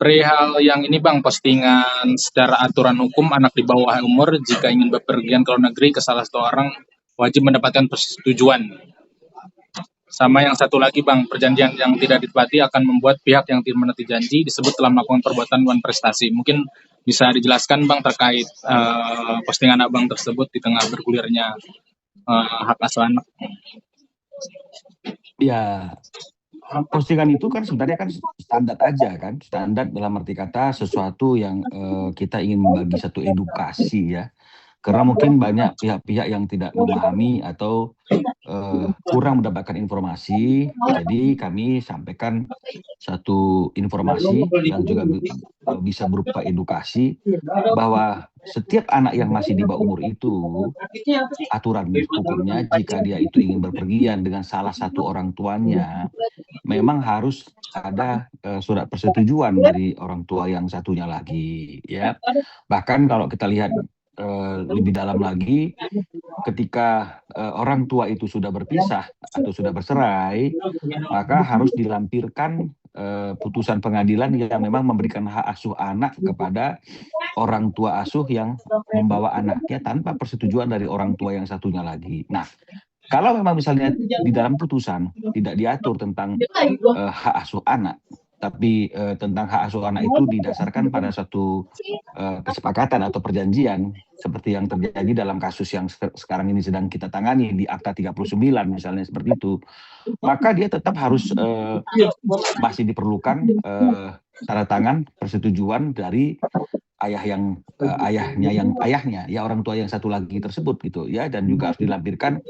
Perihal yang ini Bang, postingan secara aturan hukum anak di bawah umur jika ingin bepergian ke luar negeri ke salah satu orang wajib mendapatkan persetujuan. Sama yang satu lagi Bang, perjanjian yang tidak ditepati akan membuat pihak yang tidak menepati janji disebut telah melakukan perbuatan wan prestasi. Mungkin bisa dijelaskan Bang terkait postingan Abang tersebut di tengah bergulirnya hak asuh anak. Ya, postingan itu kan sebenarnya kan standar aja kan, standar dalam arti kata sesuatu yang kita ingin membagi satu edukasi ya. Karena mungkin banyak pihak-pihak yang tidak memahami atau kurang mendapatkan informasi, jadi kami sampaikan satu informasi yang juga bisa berupa edukasi bahwa setiap anak yang masih di bawah umur itu, aturan hukumnya jika dia itu ingin berpergian dengan salah satu orang tuanya, memang harus ada surat persetujuan dari orang tua yang satunya lagi, ya. Bahkan kalau kita lihat lebih dalam lagi, ketika orang tua itu sudah berpisah atau sudah bercerai, maka harus dilampirkan putusan pengadilan yang memang memberikan hak asuh anak kepada orang tua asuh yang membawa anaknya tanpa persetujuan dari orang tua yang satunya lagi. Nah, kalau memang misalnya di dalam putusan tidak diatur tentang hak asuh anak, tapi tentang hak asuh anak itu didasarkan pada suatu kesepakatan atau perjanjian seperti yang terjadi dalam kasus yang sekarang ini sedang kita tangani di Akta 39 misalnya seperti itu, maka dia tetap harus masih diperlukan tanda tangan persetujuan dari ayahnya ya, orang tua yang satu lagi tersebut gitu ya, dan juga harus dilampirkan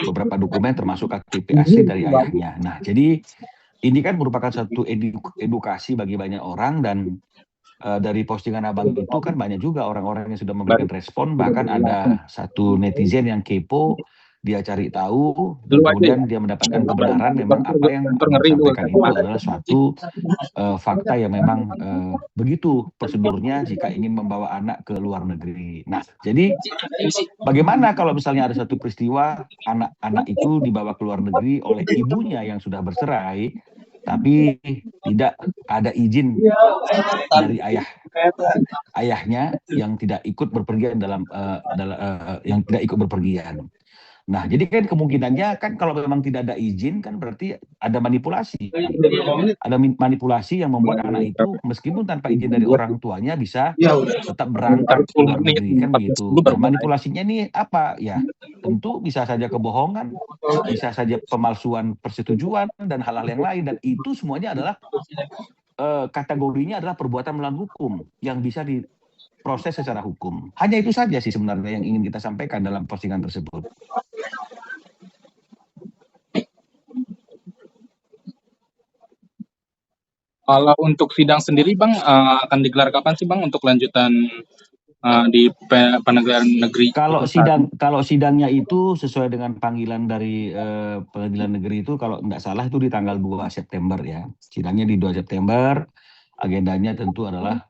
beberapa dokumen termasuk KTP asli dari ayahnya. Nah, jadi ini kan merupakan satu edukasi bagi banyak orang, dan dari postingan Abang itu kan banyak juga orang-orang yang sudah memberikan respon, bahkan ada satu netizen yang kepo, dia cari tahu, dan kemudian dia mendapatkan kebenaran memang apa yang Abang sampaikan itu adalah suatu fakta yang memang begitu prosedurnya jika ingin membawa anak ke luar negeri. Nah, jadi bagaimana kalau misalnya ada satu peristiwa anak-anak itu dibawa ke luar negeri oleh ibunya yang sudah bercerai, tapi tidak ada izin dari ayahnya yang tidak ikut berpergian yang tidak ikut berpergian. Nah, jadi kan kemungkinannya kan kalau memang tidak ada izin kan berarti ada manipulasi. Ada manipulasi yang membuat anak itu meskipun tanpa izin dari orang tuanya bisa tetap berangkat ke luar negeri kan begitu. Nah, manipulasinya ini apa? Ya, tentu bisa saja kebohongan, bisa saja pemalsuan persetujuan dan hal-hal yang lain, dan itu semuanya adalah kategorinya adalah perbuatan melawan hukum yang bisa diproses secara hukum. Hanya itu saja sih sebenarnya yang ingin kita sampaikan dalam postingan tersebut. Kalau untuk sidang sendiri Bang, akan digelar kapan sih Bang untuk lanjutan di pengadilan negeri? Kalau sidangnya itu sesuai dengan panggilan dari pengadilan negeri itu, kalau nggak salah itu di tanggal 2 September ya. Sidangnya di 2 September, agendanya tentu adalah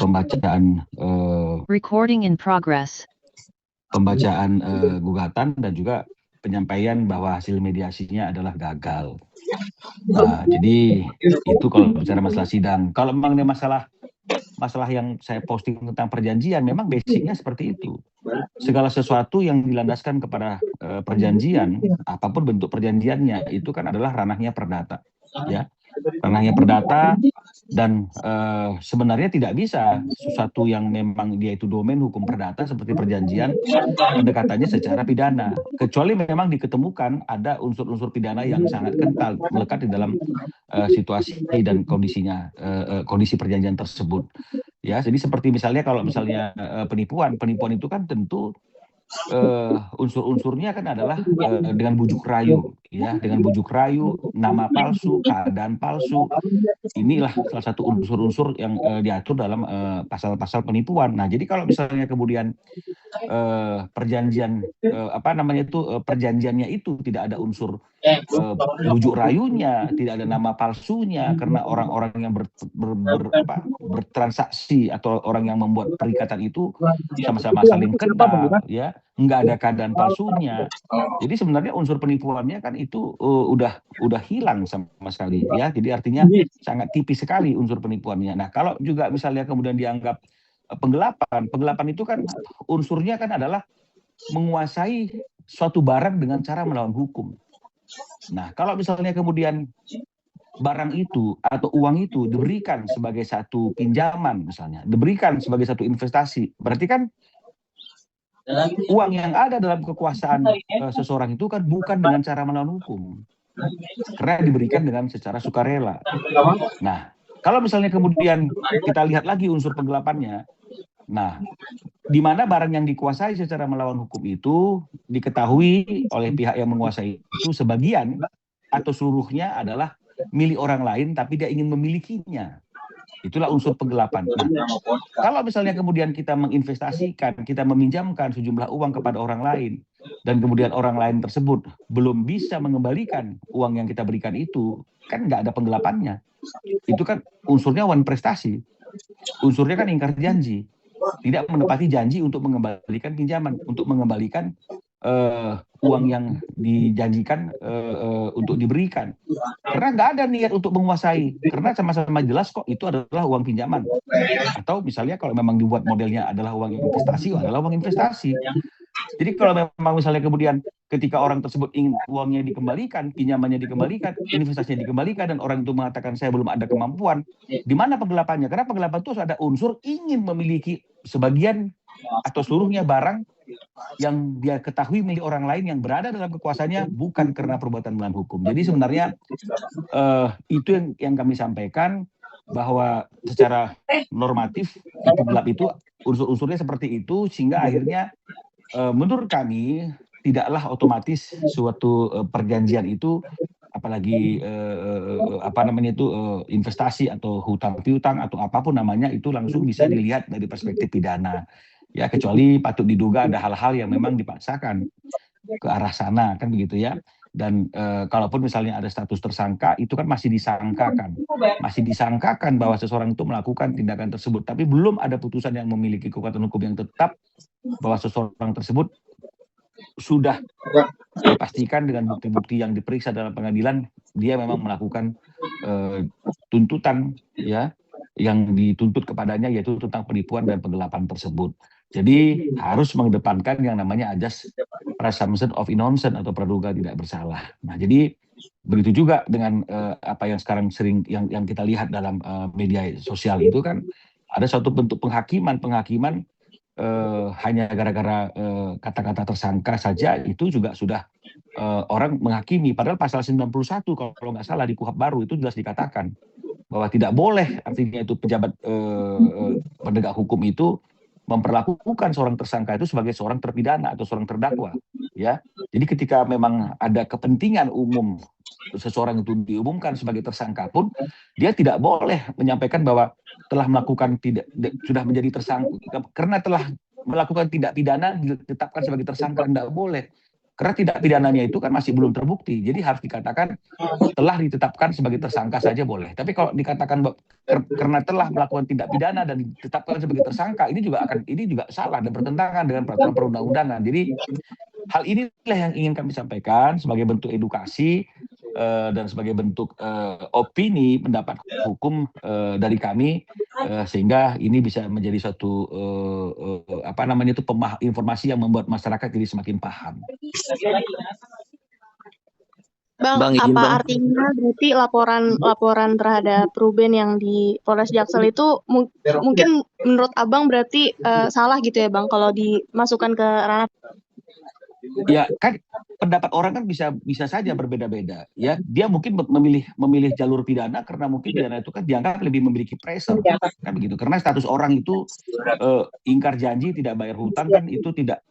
pembacaan recording in progress. Pembacaan gugatan dan juga penyampaian bahwa hasil mediasinya adalah gagal. Nah, jadi itu kalau bicara masalah sidang. Kalau memang ini masalah yang saya posting tentang perjanjian, memang basicnya seperti itu. Segala sesuatu yang dilandaskan kepada perjanjian, apapun bentuk perjanjiannya, itu kan adalah ranahnya perdata, ya. Ranahnya perdata, dan sebenarnya tidak bisa sesuatu yang memang dia itu domain hukum perdata seperti perjanjian pendekatannya secara pidana, kecuali memang diketemukan ada unsur-unsur pidana yang sangat kental melekat di dalam situasi dan kondisi perjanjian tersebut. Ya, jadi seperti misalnya kalau misalnya penipuan itu kan tentu unsur-unsurnya kan adalah dengan bujuk rayu, ya, dengan bujuk rayu, nama palsu, keadaan palsu. Inilah salah satu unsur-unsur yang diatur dalam pasal-pasal penipuan. Nah, jadi kalau misalnya kemudian perjanjian perjanjiannya itu tidak ada unsur bujuk rayunya, tidak ada nama palsunya, karena orang-orang yang bertransaksi atau orang yang membuat perikatan itu sama-sama saling kenal, ya, nggak ada keadaan palsunya. Jadi sebenarnya unsur penipuannya kan itu udah hilang sama sekali, ya. Jadi artinya sangat tipis sekali unsur penipuannya. Nah, kalau juga misalnya kemudian dianggap penggelapan itu kan unsurnya kan adalah menguasai suatu barang dengan cara melawan hukum. Nah, kalau misalnya kemudian barang itu atau uang itu diberikan sebagai satu pinjaman misalnya, diberikan sebagai satu investasi, berarti kan uang yang ada dalam kekuasaan seseorang itu kan bukan dengan cara melawan hukum, karena diberikan dengan secara sukarela. Nah, kalau misalnya kemudian kita lihat lagi unsur penggelapannya, nah, di mana barang yang dikuasai secara melawan hukum itu diketahui oleh pihak yang menguasai itu sebagian atau seluruhnya adalah milik orang lain, tapi dia ingin memilikinya. Itulah unsur penggelapan. Nah, kalau misalnya kemudian kita menginvestasikan, kita meminjamkan sejumlah uang kepada orang lain, dan kemudian orang lain tersebut belum bisa mengembalikan uang yang kita berikan itu, kan nggak ada penggelapannya. Itu kan unsurnya wan prestasi. Unsurnya kan ingkar janji. Tidak menepati janji untuk mengembalikan pinjaman, untuk mengembalikan uang yang dijanjikan untuk diberikan. Karena nggak ada niat untuk menguasai, karena sama-sama jelas kok itu adalah uang pinjaman. Atau misalnya kalau memang dibuat modelnya adalah uang investasi, adalah uang investasi. Jadi kalau memang misalnya kemudian ketika orang tersebut ingin uangnya dikembalikan, pinjamannya dikembalikan, investasinya dikembalikan, dan orang itu mengatakan saya belum ada kemampuan, di mana penggelapannya? Karena penggelapan itu ada unsur ingin memiliki sebagian atau seluruhnya barang yang dia ketahui milik orang lain yang berada dalam kekuasaannya, bukan karena perbuatan melawan hukum. Jadi sebenarnya itu yang kami sampaikan, bahwa secara normatif gelap itu unsur-unsurnya seperti itu, sehingga akhirnya menurut kami tidaklah otomatis suatu perjanjian itu, apalagi investasi atau hutang piutang atau apapun namanya, itu langsung bisa dilihat dari perspektif pidana, ya, kecuali patut diduga ada hal-hal yang memang dipaksakan ke arah sana, kan begitu ya. Dan kalaupun misalnya ada status tersangka, itu kan masih disangkakan bahwa seseorang itu melakukan tindakan tersebut, tapi belum ada putusan yang memiliki kekuatan hukum yang tetap bahwa seseorang tersebut sudah dipastikan dengan bukti-bukti yang diperiksa dalam pengadilan dia memang melakukan tuntutan, ya, yang dituntut kepadanya, yaitu tentang penipuan dan penggelapan tersebut. Jadi harus mengedepankan yang namanya ajas presumption of innocence atau praduga tidak bersalah. Nah, jadi begitu juga dengan apa yang sekarang sering yang kita lihat dalam media sosial itu kan ada suatu bentuk penghakiman hanya gara-gara kata-kata tersangka saja itu juga sudah orang menghakimi. Padahal pasal 91 kalau nggak salah di KUHP baru itu jelas dikatakan bahwa tidak boleh, artinya itu pejabat penegak hukum itu memperlakukan seorang tersangka itu sebagai seorang terpidana atau seorang terdakwa, ya. Jadi ketika memang ada kepentingan umum seseorang itu diumumkan sebagai tersangka pun, dia tidak boleh menyampaikan bahwa telah melakukan sudah menjadi tersangka karena telah melakukan tindak pidana ditetapkan sebagai tersangka, tidak boleh. Karena tindak pidananya itu kan masih belum terbukti, jadi harus dikatakan telah ditetapkan sebagai tersangka saja boleh. Tapi kalau dikatakan karena telah melakukan tindak pidana dan ditetapkan sebagai tersangka, ini juga salah dan bertentangan dengan peraturan perundang-undangan. Jadi hal inilah yang ingin kami sampaikan sebagai bentuk edukasi dan sebagai bentuk opini pendapat hukum dari kami, sehingga ini bisa menjadi suatu informasi yang membuat masyarakat jadi semakin paham. Bang, apa artinya berarti laporan terhadap Ruben yang di Polres Jaksel itu mungkin menurut Abang berarti salah gitu ya Bang, kalau dimasukkan ke ranah? Ya kan pendapat orang kan bisa saja berbeda-beda, ya. Dia mungkin memilih jalur pidana karena mungkin pidana itu kan dianggap lebih memiliki pressure, kan begitu. Karena status orang itu ingkar janji, tidak bayar hutang, kan itu tidak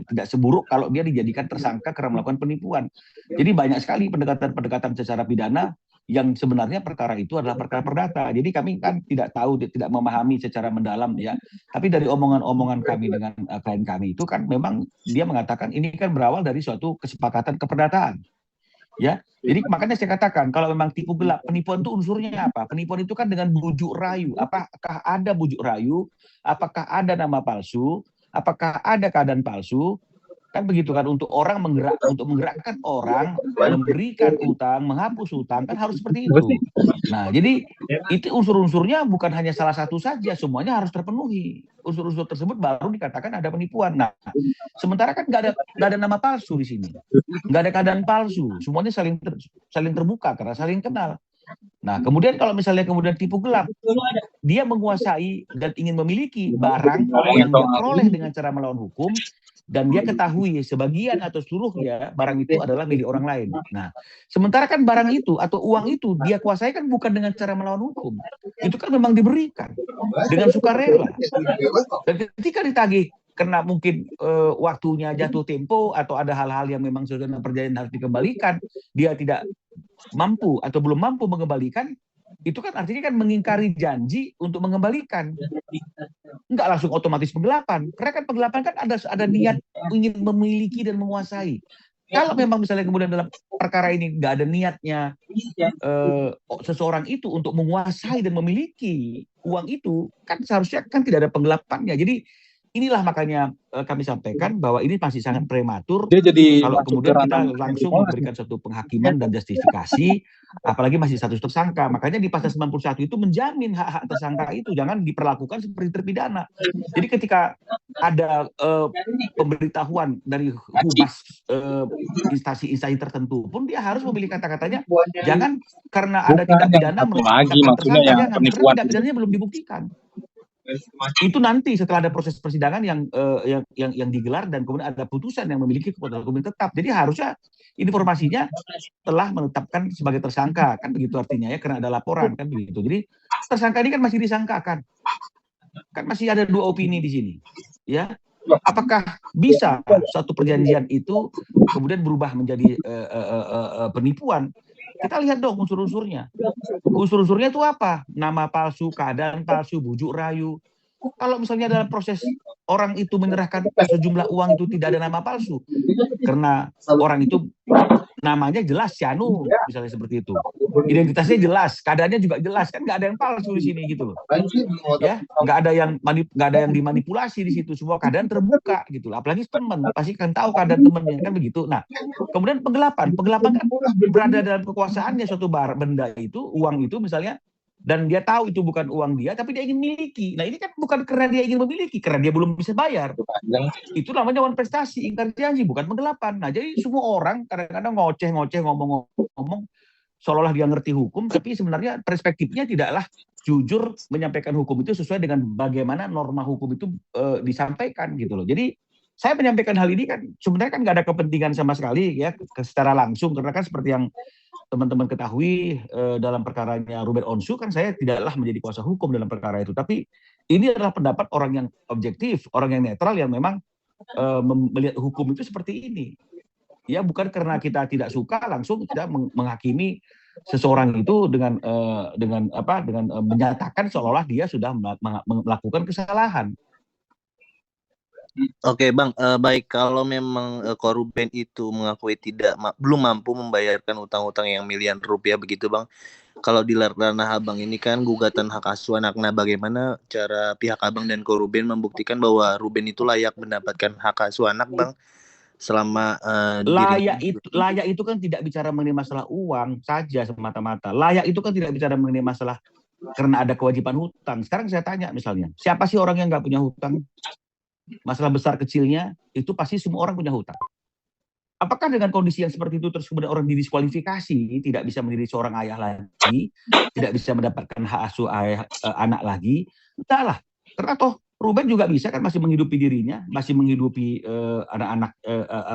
tidak seburuk kalau dia dijadikan tersangka karena melakukan penipuan. Jadi banyak sekali pendekatan secara pidana yang sebenarnya perkara itu adalah perkara perdata. Jadi kami kan tidak tahu, tidak memahami secara mendalam ya. Tapi dari omongan-omongan kami dengan klien kami itu kan memang dia mengatakan ini kan berawal dari suatu kesepakatan keperdataan. Ya, jadi makanya saya katakan kalau memang tipu gelap, penipuan itu unsurnya apa? Penipuan itu kan dengan bujuk rayu. Apakah ada bujuk rayu? Apakah ada nama palsu? Apakah ada keadaan palsu? Kan begitu kan, untuk menggerakkan orang, memberikan utang, menghapus utang, kan harus seperti itu. Nah, jadi itu unsur-unsurnya bukan hanya salah satu saja, semuanya harus terpenuhi. Unsur-unsur tersebut baru dikatakan ada penipuan. Nah, sementara kan nggak ada nama palsu di sini, nggak ada keadaan palsu, semuanya saling terbuka karena saling kenal. Nah, kemudian kalau misalnya tipu gelap, dia menguasai dan ingin memiliki barang yang dia peroleh dengan cara melawan hukum, dan dia ketahui sebagian atau seluruhnya barang itu adalah milik orang lain. Nah, sementara kan barang itu atau uang itu dia kuasai kan bukan dengan cara melawan hukum. Itu kan memang diberikan dengan sukarela. Dan ketika ditagih karena mungkin waktunya jatuh tempo atau ada hal-hal yang memang sesuai dengan perjanjian harus dikembalikan, dia tidak mampu atau belum mampu mengembalikan, itu kan artinya kan mengingkari janji untuk mengembalikan. Enggak langsung otomatis penggelapan. Karena kan penggelapan kan ada niat ingin memiliki dan menguasai. Kalau memang misalnya kemudian dalam perkara ini nggak ada niatnya seseorang itu untuk menguasai dan memiliki uang itu, kan seharusnya kan tidak ada penggelapannya. Jadi inilah makanya kami sampaikan bahwa ini masih sangat prematur. Dia jadi kalau kemudian kita langsung penipuan. memberikan suatu penghakiman dan justifikasi, apalagi masih status tersangka. Makanya di pasal 91 itu menjamin hak-hak tersangka itu jangan diperlakukan seperti terpidana. Jadi ketika ada pemberitahuan dari humas instansi tertentu pun dia harus memilih kata-katanya, jangan karena ada tindak pidana lagi maksudnya yang penipuan tindak pidananya belum dibuktikan. Itu nanti setelah ada proses persidangan yang digelar dan kemudian ada putusan yang memiliki kekuatan hukum tetap. Jadi harusnya informasinya telah menetapkan sebagai tersangka, kan begitu artinya ya, karena ada laporan kan begitu. Jadi tersangka ini kan masih disangkakan. Kan masih ada dua opini di sini. Ya. Apakah bisa satu perjanjian itu kemudian berubah menjadi penipuan? Kita lihat dong unsur-unsurnya. Unsur-unsurnya itu apa? Nama palsu, keadaan palsu, bujuk rayu. Kalau misalnya dalam proses orang itu menyerahkan sejumlah uang itu tidak ada nama palsu, karena orang itu namanya jelas Sianu, misalnya seperti itu. Identitasnya jelas, keadaannya juga jelas, kan nggak ada yang palsu di sini gitu loh. Ya, nggak ada yang dimanipulasi di situ, semua keadaan terbuka gitu loh. Apalagi teman, pasti kan tahu keadaan temannya kan begitu. Nah, kemudian penggelapan kan berada dalam kekuasaannya suatu benda itu, uang itu misalnya, dan dia tahu itu bukan uang dia, tapi dia ingin miliki. Nah ini kan bukan karena dia ingin memiliki, karena dia belum bisa bayar. Itu namanya wan prestasi, ingkar janji, bukan penggelapan. Nah jadi semua orang kadang-kadang ngoceh-ngoceh, ngomong-ngomong, seolah-olah dia ngerti hukum, tapi sebenarnya perspektifnya tidaklah jujur menyampaikan hukum itu sesuai dengan bagaimana norma hukum itu disampaikan gitu loh. Jadi saya menyampaikan hal ini kan sebenarnya kan nggak ada kepentingan sama sekali ya secara langsung, karena kan seperti yang teman-teman ketahui dalam perkaranya Ruben Onsu kan saya tidaklah menjadi kuasa hukum dalam perkara itu, tapi ini adalah pendapat orang yang objektif, orang yang netral yang memang melihat hukum itu seperti ini. Ya bukan karena kita tidak suka langsung kita menghakimi seseorang itu dengan menyatakan seolah-olah dia sudah melakukan kesalahan. Oke Bang, baik, kalau memang Ruben itu mengakui belum mampu membayarkan utang-utang yang miliaran rupiah begitu Bang, kalau di ranah Abang ini kan gugatan hak asuh anak, nah bagaimana cara pihak Abang dan Ruben membuktikan bahwa Ruben itu layak mendapatkan hak asuh anak Bang? Selama layak itu kan tidak bicara mengenai masalah uang saja semata-mata. Layak itu kan tidak bicara mengenai masalah karena ada kewajiban hutang. Sekarang saya tanya misalnya, siapa sih orang yang nggak punya hutang? Masalah besar kecilnya itu pasti semua orang punya hutang. Apakah dengan kondisi yang seperti itu terus kemudian orang didiskualifikasi, tidak bisa menjadi seorang ayah lagi, tidak bisa mendapatkan hak asuh anak lagi? Entahlah, karena toh Ruben juga bisa kan masih menghidupi dirinya, masih menghidupi anak-anak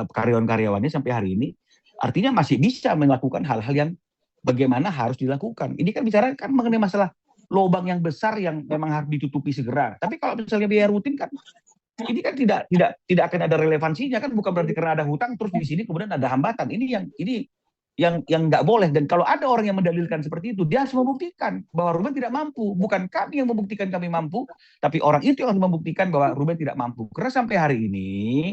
karyawan-karyawannya sampai hari ini. Artinya masih bisa melakukan hal-hal yang bagaimana harus dilakukan. Ini kan bicara kan mengenai masalah lubang yang besar yang memang harus ditutupi segera. Tapi kalau misalnya biaya rutin kan ini kan tidak akan ada relevansinya kan, bukan berarti karena ada hutang terus di sini kemudian ada hambatan. Ini yang nggak boleh. Dan kalau ada orang yang mendalilkan seperti itu, dia harus membuktikan bahwa Ruben tidak mampu. Bukan kami yang membuktikan kami mampu, tapi orang itu yang harus membuktikan bahwa Ruben tidak mampu. Karena sampai hari ini,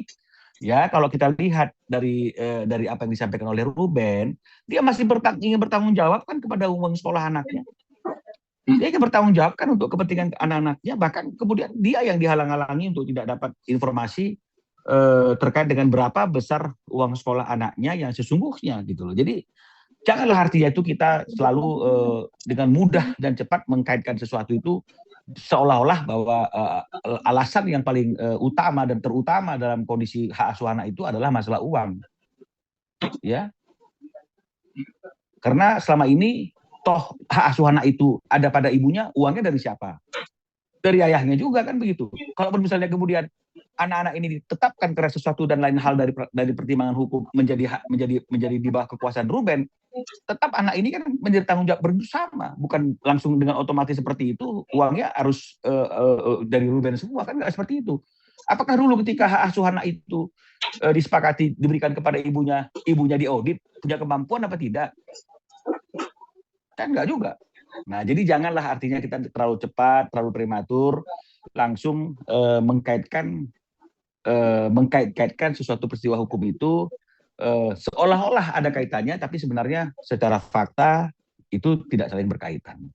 ya kalau kita lihat dari apa yang disampaikan oleh Ruben, dia masih ingin bertanggung jawab kan kepada uang sekolah anaknya. Dia ingin bertanggung jawab kan untuk kepentingan anak-anaknya, bahkan kemudian dia yang dihalang-halangi untuk tidak dapat informasi terkait dengan berapa besar uang sekolah anaknya yang sesungguhnya gitu loh. Jadi janganlah artinya itu kita selalu dengan mudah dan cepat mengkaitkan sesuatu itu seolah-olah bahwa alasan yang paling utama dan terutama dalam kondisi hak asuh anak itu adalah masalah uang. Ya. Karena selama ini toh hak asuh anak itu ada pada ibunya, uangnya dari siapa? Dari ayahnya juga kan begitu. Kalau misalnya kemudian anak-anak ini ditetapkan karena sesuatu dan lain hal dari pertimbangan hukum menjadi di bawah kekuasaan Ruben, tetap anak ini kan menjadi tanggung jawab bersama, bukan langsung dengan otomatis seperti itu uangnya harus dari Ruben semua, kan nggak seperti itu. Apakah dulu ketika hak asuh anak itu disepakati diberikan kepada ibunya diaudit punya kemampuan apa tidak? Kan nggak juga. Nah, jadi janganlah artinya kita terlalu cepat, terlalu prematur, langsung mengkaitkan sesuatu peristiwa hukum itu seolah-olah ada kaitannya, tapi sebenarnya secara fakta itu tidak saling berkaitan.